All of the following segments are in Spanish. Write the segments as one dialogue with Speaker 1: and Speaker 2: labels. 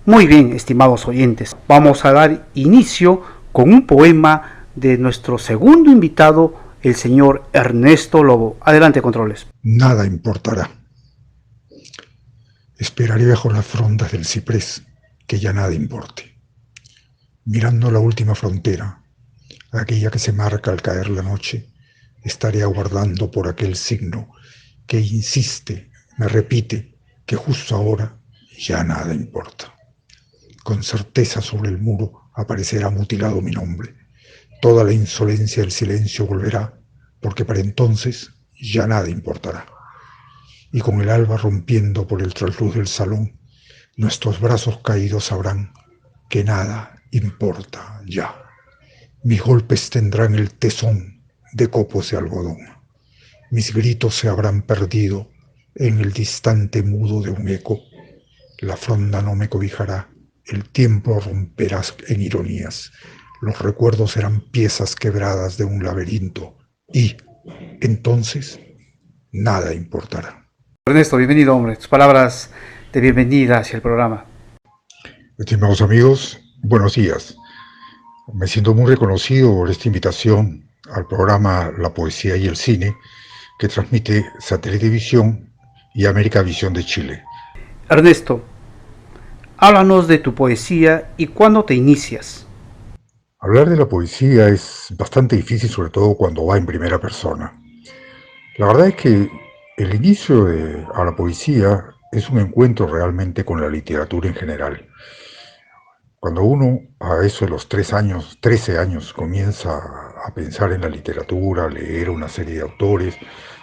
Speaker 1: Muy bien, estimados oyentes, vamos a dar inicio con un poema de nuestro segundo invitado, el señor Ernesto Lobo. Adelante, controles.
Speaker 2: Nada importará. Esperaré bajo las frondas del ciprés, que ya nada importe. Mirando la última frontera, aquella que se marca al caer la noche, estaré aguardando por aquel signo que insiste, me repite, que justo ahora ya nada importa. Con certeza sobre el muro aparecerá mutilado mi nombre. Toda la insolencia del silencio volverá, porque para entonces ya nada importará. Y con el alba rompiendo por el trasluz del salón, nuestros brazos caídos sabrán que nada importa ya. Mis golpes tendrán el tesón de copos de algodón. Mis gritos se habrán perdido en el distante mudo de un eco. La fronda no me cobijará, el tiempo romperá en ironías. Los recuerdos serán piezas quebradas de un laberinto y, entonces, nada importará.
Speaker 1: Ernesto, bienvenido, hombre. Tus palabras de bienvenida hacia el programa.
Speaker 2: Estimados amigos, buenos días. Me siento muy reconocido por esta invitación al programa La Poesía y el Cine que transmite Satélite Visión y América Visión de Chile.
Speaker 1: Ernesto, háblanos de tu poesía y cuándo te inicias.
Speaker 2: Hablar de la poesía es bastante difícil, sobre todo cuando va en primera persona. La verdad es que el inicio a la poesía es un encuentro realmente con la literatura en general. Cuando uno a eso de los 13 años, comienza a pensar en la literatura, a leer una serie de autores,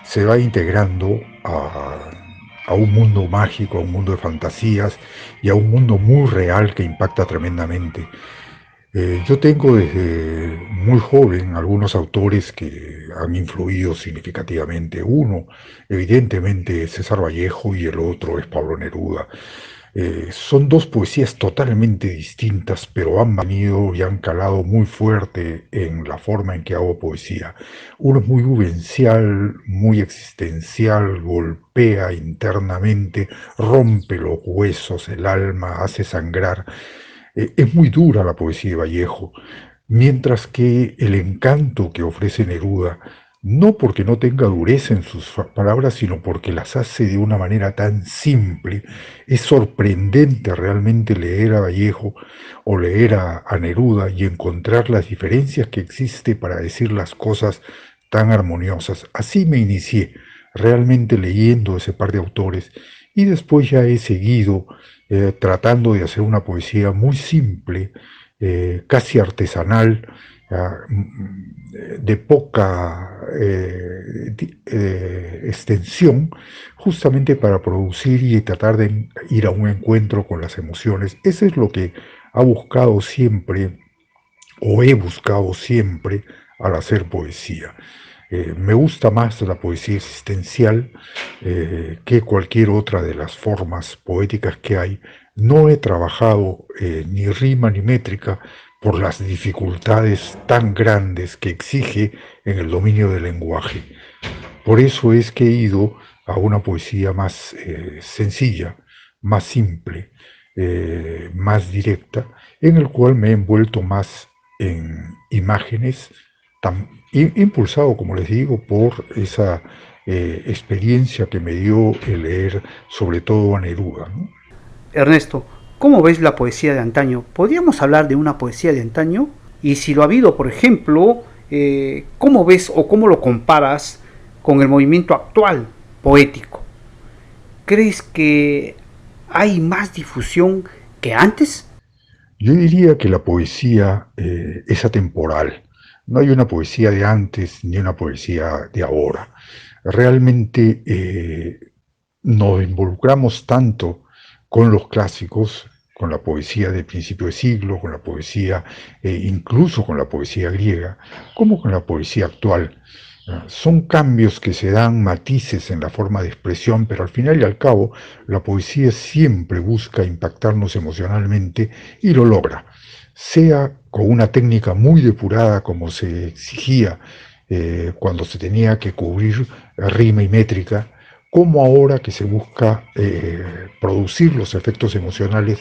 Speaker 2: se va integrando a un mundo mágico, a un mundo de fantasías y a un mundo muy real que impacta tremendamente. Yo tengo desde muy joven algunos autores que han influido significativamente. Uno, evidentemente, es César Vallejo y el otro es Pablo Neruda. Son dos poesías totalmente distintas, pero han venido y han calado muy fuerte en la forma en que hago poesía. Uno es muy vivencial, muy existencial, golpea internamente, rompe los huesos, el alma, hace sangrar. Es muy dura la poesía de Vallejo, mientras que el encanto que ofrece Neruda, no porque no tenga dureza en sus palabras, sino porque las hace de una manera tan simple. Es sorprendente realmente leer a Vallejo o leer a Neruda y encontrar las diferencias que existe para decir las cosas tan armoniosas. Así me inicié, realmente leyendo ese par de autores, y después ya he seguido tratando de hacer una poesía muy simple, casi artesanal, de poca extensión, justamente para producir y tratar de ir a un encuentro con las emociones. Eso es lo que ha buscado siempre, o he buscado siempre, al hacer poesía. Me gusta más la poesía existencial que cualquier otra de las formas poéticas que hay. No he trabajado ni rima ni métrica por las dificultades tan grandes que exige en el dominio del lenguaje. Por eso es que he ido a una poesía más sencilla, más simple, más directa, en el cual me he envuelto más en imágenes, impulsado, como les digo, por esa experiencia que me dio el leer sobre todo a Neruda, ¿no?
Speaker 1: Ernesto, ¿cómo ves la poesía de antaño? ¿Podríamos hablar de una poesía de antaño? Y si lo ha habido, por ejemplo, ¿cómo ves o cómo lo comparas con el movimiento actual poético? ¿Crees que hay más difusión que antes?
Speaker 2: Yo diría que la poesía es atemporal. No hay una poesía de antes ni una poesía de ahora. Realmente nos involucramos tanto con los clásicos, con la poesía de principio de siglo, con la poesía, incluso con la poesía griega, como con la poesía actual. Son cambios que se dan, matices en la forma de expresión, pero al final y al cabo la poesía siempre busca impactarnos emocionalmente y lo logra, sea con una técnica muy depurada como se exigía cuando se tenía que cubrir rima y métrica, como ahora que se busca producir los efectos emocionales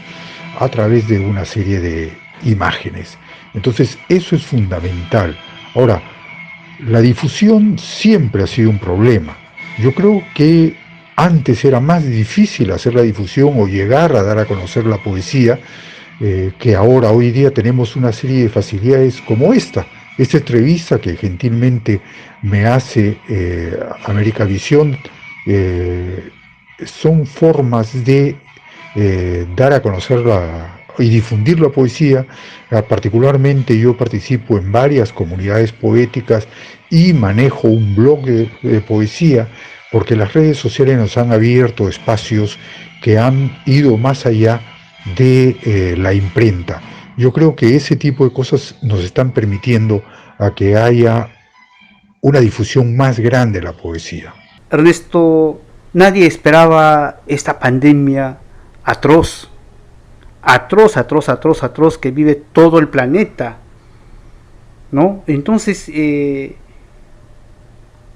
Speaker 2: a través de una serie de imágenes. Entonces, eso es fundamental. Ahora, la difusión siempre ha sido un problema. Yo creo que antes era más difícil hacer la difusión o llegar a dar a conocer la poesía, que ahora, hoy día, tenemos una serie de facilidades como esta entrevista que gentilmente me hace América Visión. eh, Son formas de dar a conocer y difundir la poesía. Particularmente yo participo en varias comunidades poéticas y manejo un blog de poesía, porque las redes sociales nos han abierto espacios que han ido más allá de la imprenta. Yo creo que ese tipo de cosas nos están permitiendo a que haya una difusión más grande de la poesía.
Speaker 1: Ernesto, nadie esperaba esta pandemia atroz, atroz que vive todo el planeta, ¿no? Entonces,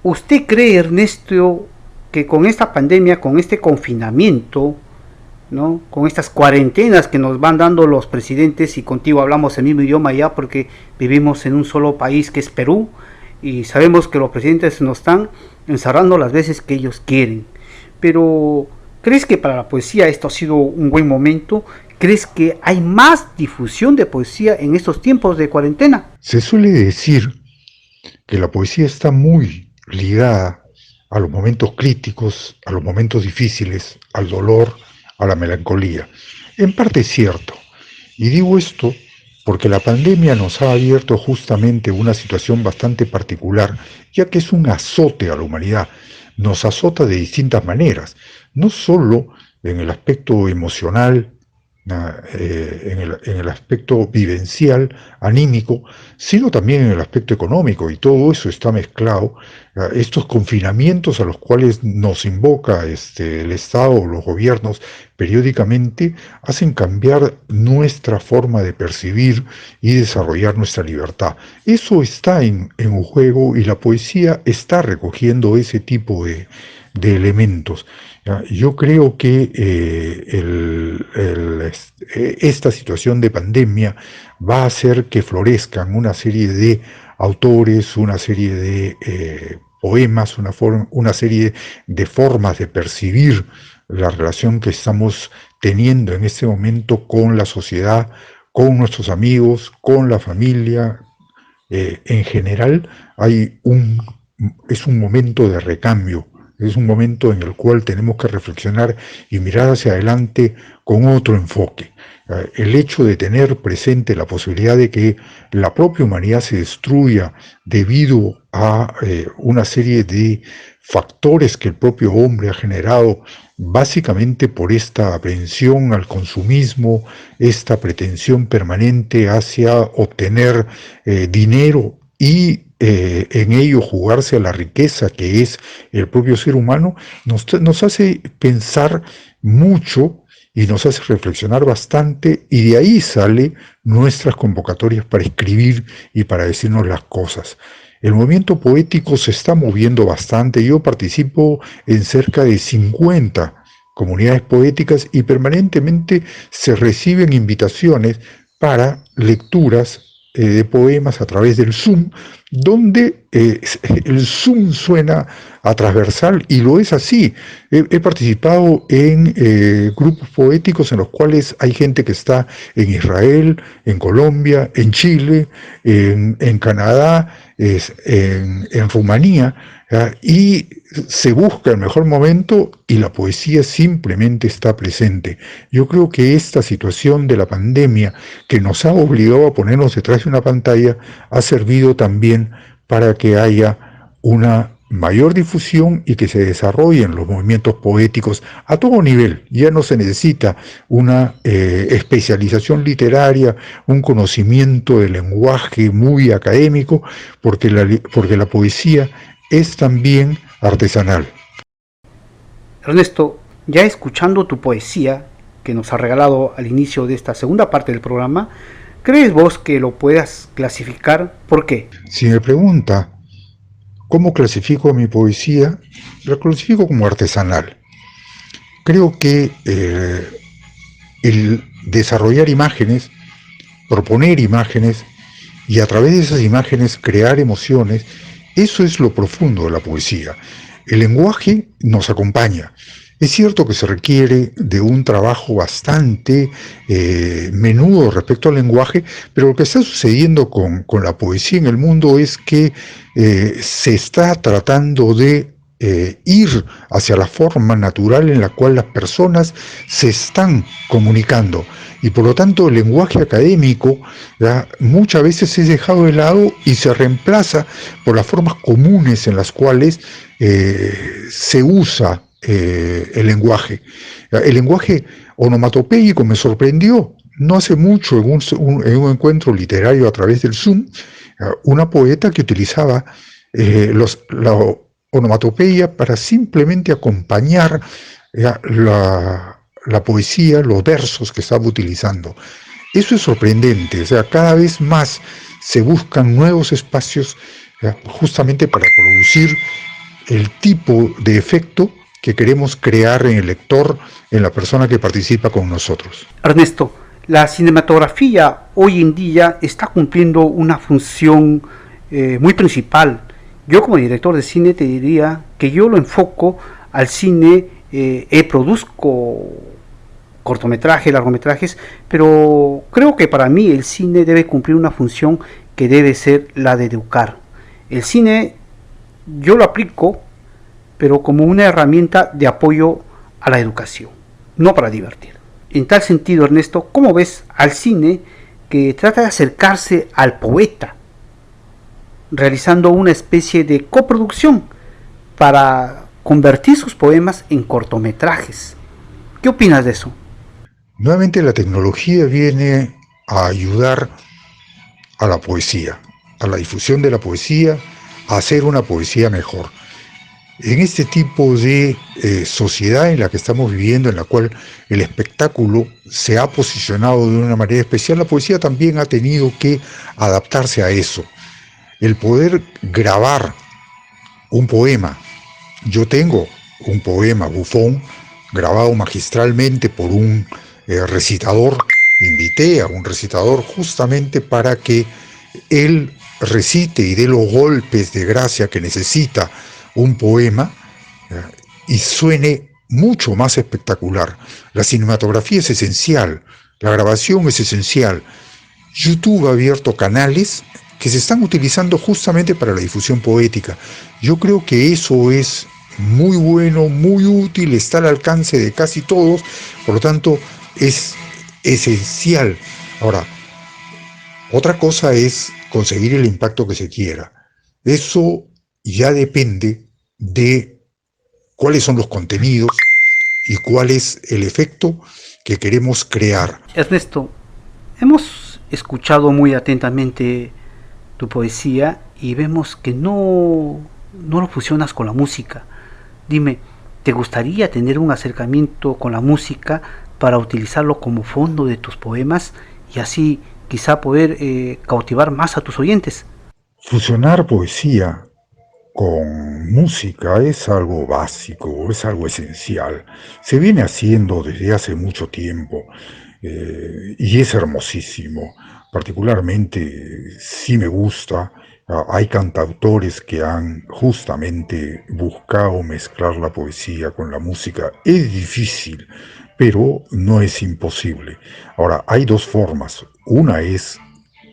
Speaker 1: ¿usted cree, Ernesto, que con esta pandemia, con este confinamiento, ¿no? Con estas cuarentenas que nos van dando los presidentes, y contigo hablamos el mismo idioma ya porque vivimos en un solo país que es Perú, y sabemos que los presidentes nos están encerrando las veces que ellos quieren? Pero ¿crees que para la poesía esto ha sido un buen momento? ¿Crees que hay más difusión de poesía en estos tiempos de cuarentena?
Speaker 2: Se suele decir que la poesía está muy ligada a los momentos críticos, a los momentos difíciles, al dolor, a la melancolía. En parte es cierto, y digo esto porque la pandemia nos ha abierto justamente una situación bastante particular, ya que es un azote a la humanidad. Nos azota de distintas maneras, no solo en el aspecto emocional, en el aspecto vivencial, anímico, sino también en el aspecto económico, y todo eso está mezclado. Estos confinamientos a los cuales nos invoca el Estado o los gobiernos periódicamente hacen cambiar nuestra forma de percibir y desarrollar nuestra libertad. Eso está en juego, y la poesía está recogiendo ese tipo de elementos. Yo creo que esta situación de pandemia va a hacer que florezcan una serie de autores, una serie de poemas, una serie de formas de percibir la relación que estamos teniendo en este momento con la sociedad, con nuestros amigos, con la familia. En general, es un momento de recambio. Es un momento en el cual tenemos que reflexionar y mirar hacia adelante con otro enfoque. El hecho de tener presente la posibilidad de que la propia humanidad se destruya debido a una serie de factores que el propio hombre ha generado, básicamente por esta aprehensión al consumismo, esta pretensión permanente hacia obtener dinero y en ello jugarse a la riqueza que es el propio ser humano, nos hace pensar mucho y nos hace reflexionar bastante, y de ahí sale nuestras convocatorias para escribir y para decirnos las cosas. El movimiento poético se está moviendo bastante. Yo participo en cerca de 50 comunidades poéticas y permanentemente se reciben invitaciones para lecturas de poemas a través del Zoom, donde el Zoom suena a transversal, y lo es así. He participado en grupos poéticos en los cuales hay gente que está en Israel, en Colombia, en Chile, en Canadá, en Rumanía, y se busca el mejor momento y la poesía simplemente está presente. Yo creo que esta situación de la pandemia, que nos ha obligado a ponernos detrás de una pantalla, ha servido también para que haya una mayor difusión y que se desarrollen los movimientos poéticos a todo nivel. Ya no se necesita una especialización literaria, un conocimiento del lenguaje muy académico, porque la poesía es también artesanal.
Speaker 1: Ernesto, ya escuchando tu poesía que nos ha regalado al inicio de esta segunda parte del programa, ¿crees vos que lo puedas clasificar? ¿Por qué?
Speaker 2: Si me pregunta ¿Cómo clasifico a mi poesía? La clasifico como artesanal. Creo que el desarrollar imágenes, proponer imágenes y a través de esas imágenes crear emociones, eso es lo profundo de la poesía. El lenguaje nos acompaña. Es cierto que se requiere de un trabajo bastante menudo respecto al lenguaje, pero lo que está sucediendo con la poesía en el mundo es que se está tratando de ir hacia la forma natural en la cual las personas se están comunicando. Y por lo tanto el lenguaje académico ¿ya? Muchas veces es dejado de lado y se reemplaza por las formas comunes en las cuales se usa el lenguaje. El lenguaje onomatopéyico me sorprendió. No hace mucho, en un encuentro literario a través del Zoom, una poeta que utilizaba la onomatopeya para simplemente acompañar la poesía, los versos que estaba utilizando. Eso es sorprendente, o sea, cada vez más se buscan nuevos espacios justamente para producir el tipo de efecto que queremos crear en el lector, en la persona que participa con nosotros.
Speaker 1: Ernesto, la cinematografía hoy en día está cumpliendo una función muy principal. Yo como director de cine te diría que yo lo enfoco al cine, produzco cortometrajes, largometrajes, pero creo que para mí el cine debe cumplir una función que debe ser la de educar. El cine yo lo aplico, pero como una herramienta de apoyo a la educación, no para divertir. En tal sentido, Ernesto, ¿cómo ves al cine que trata de acercarse al poeta, realizando una especie de coproducción para convertir sus poemas en cortometrajes? ¿Qué opinas de eso?
Speaker 2: Nuevamente la tecnología viene a ayudar a la poesía, a la difusión de la poesía, a hacer una poesía mejor. En este tipo de sociedad en la que estamos viviendo, en la cual el espectáculo se ha posicionado de una manera especial, la poesía también ha tenido que adaptarse a eso. El poder grabar un poema. Yo tengo un poema bufón grabado magistralmente por un recitador. Invité a un recitador justamente para que él recite y dé los golpes de gracia que necesita un poema y suene mucho más espectacular. La cinematografía es esencial, la grabación es esencial. YouTube ha abierto canales que se están utilizando justamente para la difusión poética. Yo creo que eso es muy bueno, muy útil, está al alcance de casi todos, por lo tanto es esencial. Ahora, otra cosa es conseguir el impacto que se quiera. Eso ya depende de cuáles son los contenidos y cuál es el efecto que queremos crear.
Speaker 1: Ernesto, hemos escuchado muy atentamente tu poesía y vemos que no lo fusionas con la música. Dime, ¿te gustaría tener un acercamiento con la música para utilizarlo como fondo de tus poemas y así quizá poder cautivar más a tus oyentes?
Speaker 2: Fusionar poesía con música es algo básico, es algo esencial. Se viene haciendo desde hace mucho tiempo y es hermosísimo. Particularmente sí me gusta. Hay cantautores que han justamente buscado mezclar la poesía con la música. Es difícil, pero no es imposible. Ahora, hay dos formas. Una es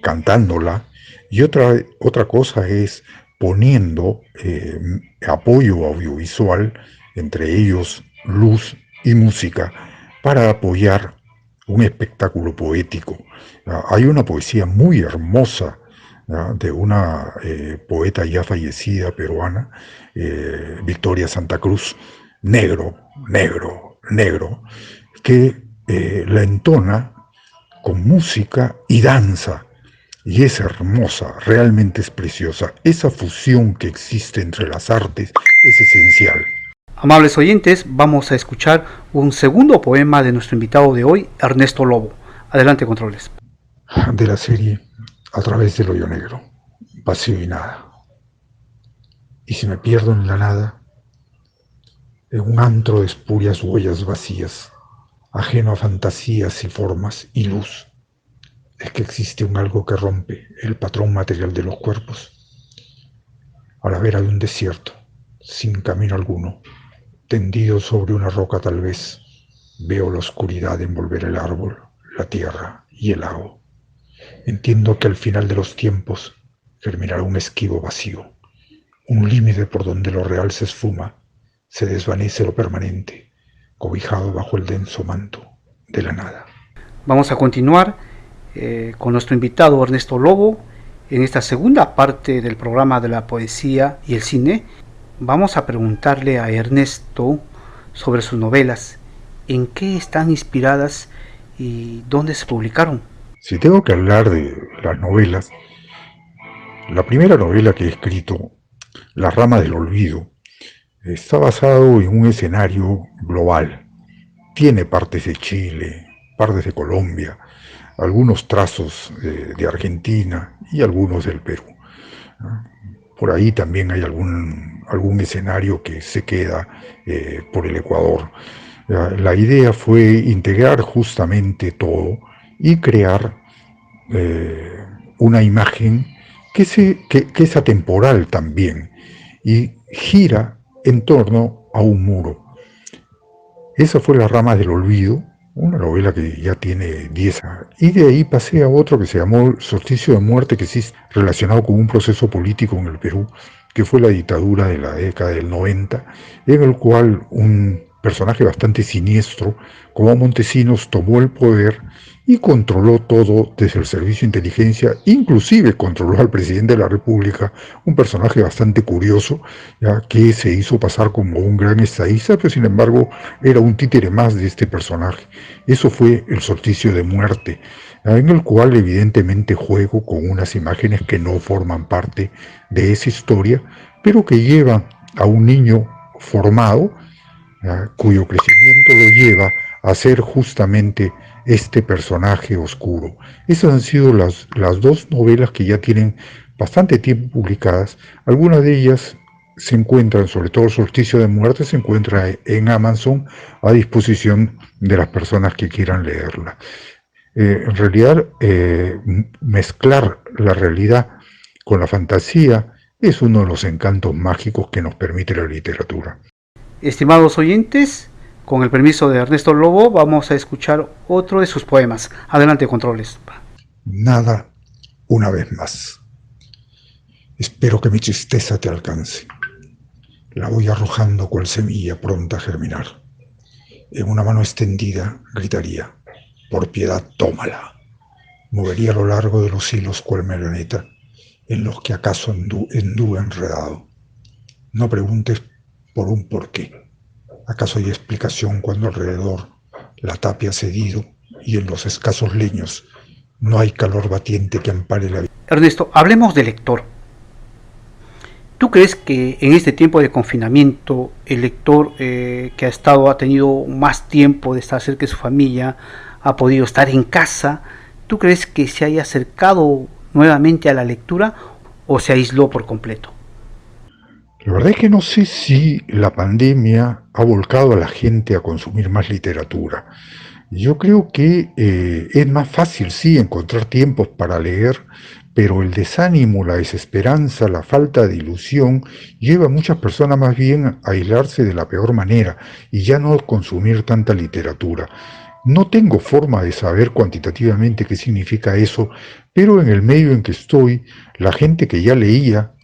Speaker 2: cantándola y otra cosa es poniendo apoyo audiovisual, entre ellos luz y música, para apoyar un espectáculo poético. Hay una poesía muy hermosa de una poeta ya fallecida peruana, Victoria Santa Cruz, negro, negro, negro, que la entona con música y danza. Y es hermosa, realmente es preciosa. Esa fusión que existe entre las artes es esencial.
Speaker 1: Amables oyentes, vamos a escuchar un segundo poema de nuestro invitado de hoy, Ernesto Lobo. Adelante, controles.
Speaker 2: De la serie A través del hoyo negro, vacío y nada. Y si me pierdo en la nada, en un antro de espurias huellas vacías, ajeno a fantasías y formas y luz, es que existe un algo que rompe el patrón material de los cuerpos. A la vera de un desierto, sin camino alguno, tendido sobre una roca tal vez, veo la oscuridad envolver el árbol, la tierra y el lago. Entiendo que al final de los tiempos germinará un esquivo vacío, un límite por donde lo real se esfuma, se desvanece lo permanente, cobijado bajo el denso manto de la nada.
Speaker 1: Vamos a continuar con nuestro invitado Ernesto Lobo en esta segunda parte del programa de la poesía y el cine. Vamos a preguntarle a Ernesto sobre sus novelas, en qué están inspiradas y dónde se publicaron.
Speaker 2: Si tengo que hablar de las novelas, la primera novela que he escrito, La rama del olvido, está basado en un escenario global. Tiene partes de Chile, partes de Colombia, algunos trazos de Argentina y algunos del Perú. Por ahí también hay algún escenario que se queda por el Ecuador. La idea fue integrar justamente todo y crear una imagen que es atemporal también y gira en torno a un muro. Esa fue La rama del olvido, una novela que ya tiene 10 años. Y de ahí pasé a otro que se llamó Solsticio de muerte, que sí es relacionado con un proceso político en el Perú, que fue la dictadura de la década del 90, en el cual un personaje bastante siniestro, como Montesinos, tomó el poder y controló todo desde el servicio de inteligencia, inclusive controló al presidente de la República, un personaje bastante curioso, ya que se hizo pasar como un gran estadista, pero sin embargo era un títere más de este personaje. Eso fue El solsticio de muerte, en el cual evidentemente juego con unas imágenes que no forman parte de esa historia, pero que llevan a un niño formado, cuyo crecimiento lo lleva a ser justamente este personaje oscuro. Esas han sido las dos novelas que ya tienen bastante tiempo publicadas. Algunas de ellas se encuentran, sobre todo El solsticio de muerte, se encuentra en Amazon a disposición de las personas que quieran leerla. En realidad, mezclar la realidad con la fantasía es uno de los encantos mágicos que nos permite la literatura.
Speaker 1: Estimados oyentes, con el permiso de Ernesto Lobo, vamos a escuchar otro de sus poemas. Adelante, controles.
Speaker 2: Nada, una vez más. Espero que mi tristeza te alcance. La voy arrojando cual semilla pronta a germinar. En una mano extendida gritaría, por piedad, tómala. Movería a lo largo de los hilos cual marioneta, en los que acaso anduve enredado. No preguntes por un porqué. ¿Acaso hay explicación cuando alrededor la tapia ha cedido y en los escasos leños no hay calor batiente que ampare la vida?
Speaker 1: Ernesto, hablemos del lector. ¿Tú crees que en este tiempo de confinamiento el lector que ha tenido más tiempo de estar cerca de su familia, ha podido estar en casa, ¿tú crees que se haya acercado nuevamente a la lectura o se aisló por completo?
Speaker 2: La verdad es que no sé si la pandemia ha volcado a la gente a consumir más literatura. Yo creo que es más fácil, sí, encontrar tiempos para leer, pero el desánimo, la desesperanza, la falta de ilusión lleva a muchas personas más bien a aislarse de la peor manera y ya no consumir tanta literatura. No tengo forma de saber cuantitativamente qué significa eso, pero en el medio en que estoy, la gente que ya leía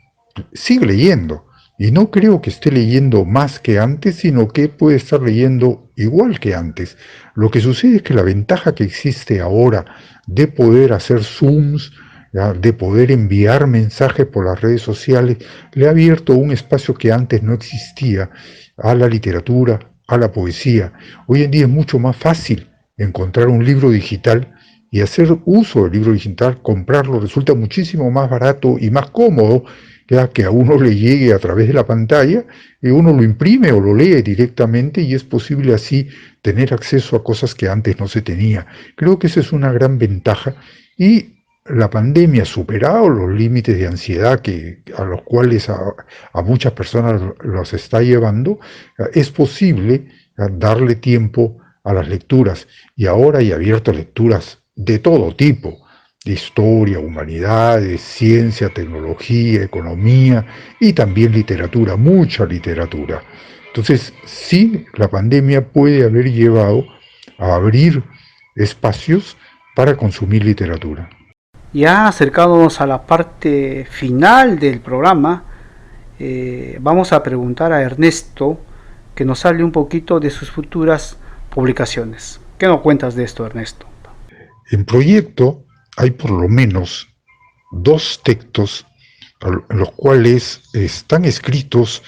Speaker 2: sigue leyendo. Y no creo que esté leyendo más que antes, sino que puede estar leyendo igual que antes. Lo que sucede es que la ventaja que existe ahora de poder hacer Zooms, ¿ya?, de poder enviar mensajes por las redes sociales, le ha abierto un espacio que antes no existía a la literatura, a la poesía. Hoy en día es mucho más fácil encontrar un libro digital y hacer uso del libro digital, comprarlo, resulta muchísimo más barato y más cómodo, ya que a uno le llegue a través de la pantalla, y uno lo imprime o lo lee directamente y es posible así tener acceso a cosas que antes no se tenía. Creo que esa es una gran ventaja y la pandemia ha superado los límites de ansiedad a los cuales a muchas personas los está llevando, es posible darle tiempo a las lecturas. Y ahora hay abiertas lecturas de todo tipo, de historia, humanidades, ciencia, tecnología, economía y también literatura, mucha literatura. Entonces, sí, la pandemia puede haber llevado a abrir espacios para consumir literatura.
Speaker 1: Ya acercándonos a la parte final del programa, vamos a preguntar a Ernesto que nos hable un poquito de sus futuras publicaciones. ¿Qué nos cuentas de esto, Ernesto?
Speaker 2: En proyecto hay por lo menos 2 textos en los cuales están escritos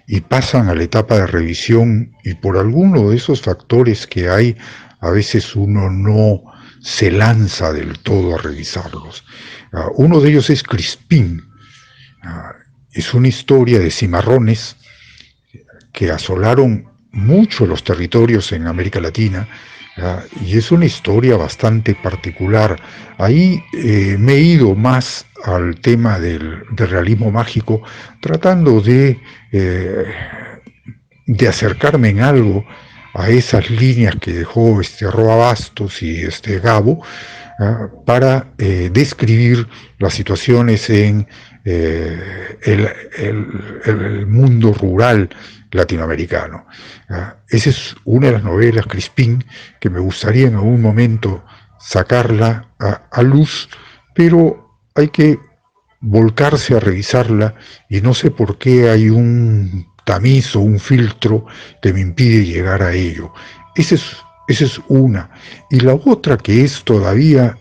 Speaker 2: y pasan a la etapa de revisión, y por alguno de esos factores que hay, a veces uno no se lanza del todo a revisarlos. Uno de ellos es Crispín. Es una historia de cimarrones que asolaron mucho los territorios en América Latina, y es una historia bastante particular. Ahí me he ido más al tema del realismo mágico, tratando de acercarme en algo a esas líneas que dejó Roa Bastos y Gabo, para describir las situaciones en el mundo rural latinoamericano. Esa es una de las novelas, Crispín, que me gustaría en algún momento sacarla a luz, pero hay que volcarse a revisarla, y no sé por qué hay un tamiz o un filtro que me impide llegar a ello. Esa es una. Y la otra, que es todavía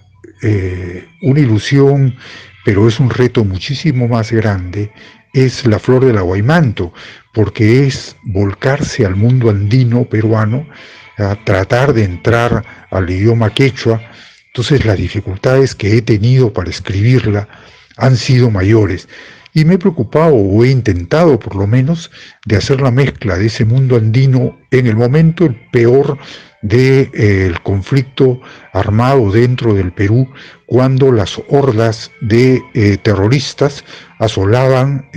Speaker 2: una ilusión, pero es un reto muchísimo más grande, es La Flor del Aguaimanto, porque es volcarse al mundo andino peruano, a tratar de entrar al idioma quechua. Entonces las dificultades que he tenido para escribirla han sido mayores, y me he preocupado, o he intentado por lo menos, de hacer la mezcla de ese mundo andino en el momento el peor del conflicto armado dentro del Perú, cuando las hordas de terroristas asolaban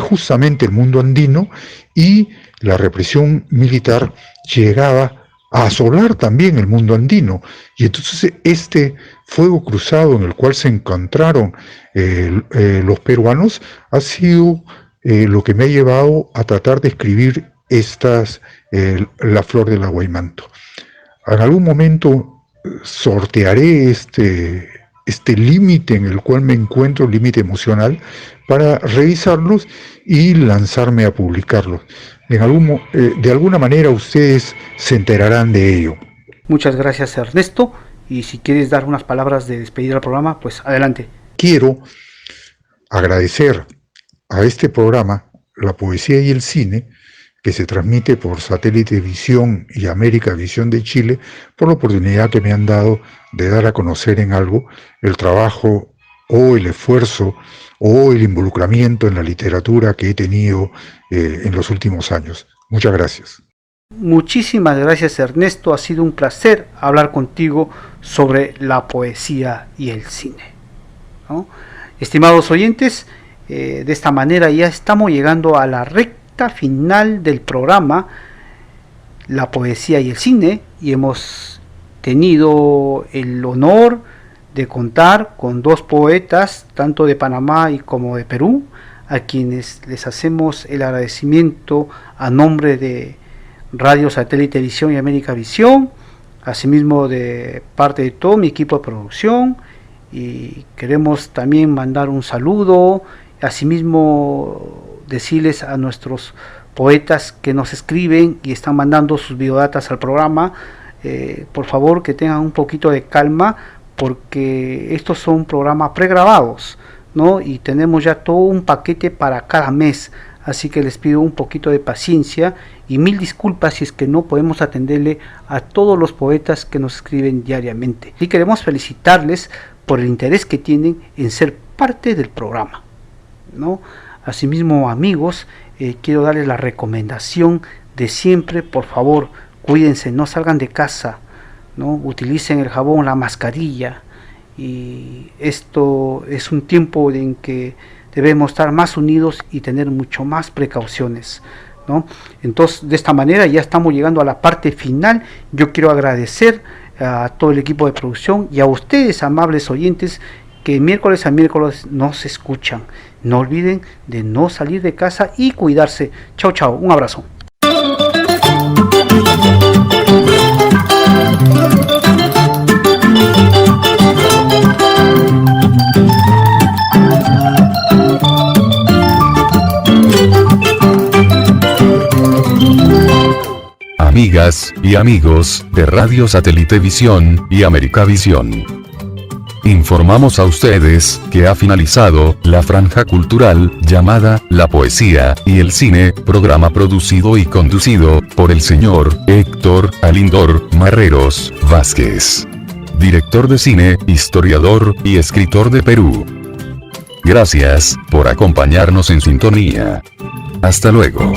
Speaker 2: justamente el mundo andino, y la represión militar llegaba a asolar también el mundo andino. Y entonces este fuego cruzado en el cual se encontraron los peruanos ha sido lo que me ha llevado a tratar de escribir La Flor del Aguaimanto. En algún momento sortearé este límite en el cual me encuentro, límite emocional, para revisarlos y lanzarme a publicarlos. De alguna manera ustedes se enterarán de ello.
Speaker 1: Muchas gracias, Ernesto, y si quieres dar unas palabras de despedida al programa, pues adelante.
Speaker 2: Quiero agradecer a este programa, La Poesía y el Cine, que se transmite por Satélite Visión y América Visión de Chile, por la oportunidad que me han dado de dar a conocer en algo el trabajo o el esfuerzo o el involucramiento en la literatura que he tenido en los últimos años. Muchas gracias.
Speaker 1: Muchísimas gracias, Ernesto, ha sido un placer hablar contigo sobre la poesía y el cine, ¿no? Estimados oyentes, de esta manera ya estamos llegando a la recta final del programa La Poesía y el Cine, y hemos tenido el honor de contar con 2 poetas, tanto de Panamá y como de Perú, a quienes les hacemos el agradecimiento a nombre de Radio Satélite Visión y América Visión, asimismo de parte de todo mi equipo de producción, y queremos también mandar un saludo, asimismo decirles a nuestros poetas que nos escriben y están mandando sus biodatas al programa, por favor que tengan un poquito de calma, porque estos son programas pregrabados, ¿no? Y tenemos ya todo un paquete para cada mes, así que les pido un poquito de paciencia y mil disculpas si es que no podemos atenderle a todos los poetas que nos escriben diariamente. Y queremos felicitarles por el interés que tienen en ser parte del programa, ¿no? Asimismo, amigos, quiero darles la recomendación de siempre: por favor, cuídense, no salgan de casa, ¿no? Utilicen el jabón, la mascarilla, y esto es un tiempo en que debemos estar más unidos y tener mucho más precauciones, ¿no? Entonces, de esta manera ya estamos llegando a la parte final. Yo quiero agradecer a todo el equipo de producción y a ustedes, amables oyentes, que miércoles a miércoles nos escuchan. No olviden de no salir de casa y cuidarse. Chao, chao, un abrazo.
Speaker 3: Amigas y amigos de Radio Satelitevisión y Americavisión, informamos a ustedes que ha finalizado la franja cultural llamada La Poesía y el Cine, programa producido y conducido por el señor Héctor Alindor Marreros Vázquez, director de cine, historiador y escritor de Perú. Gracias por acompañarnos en sintonía. Hasta luego.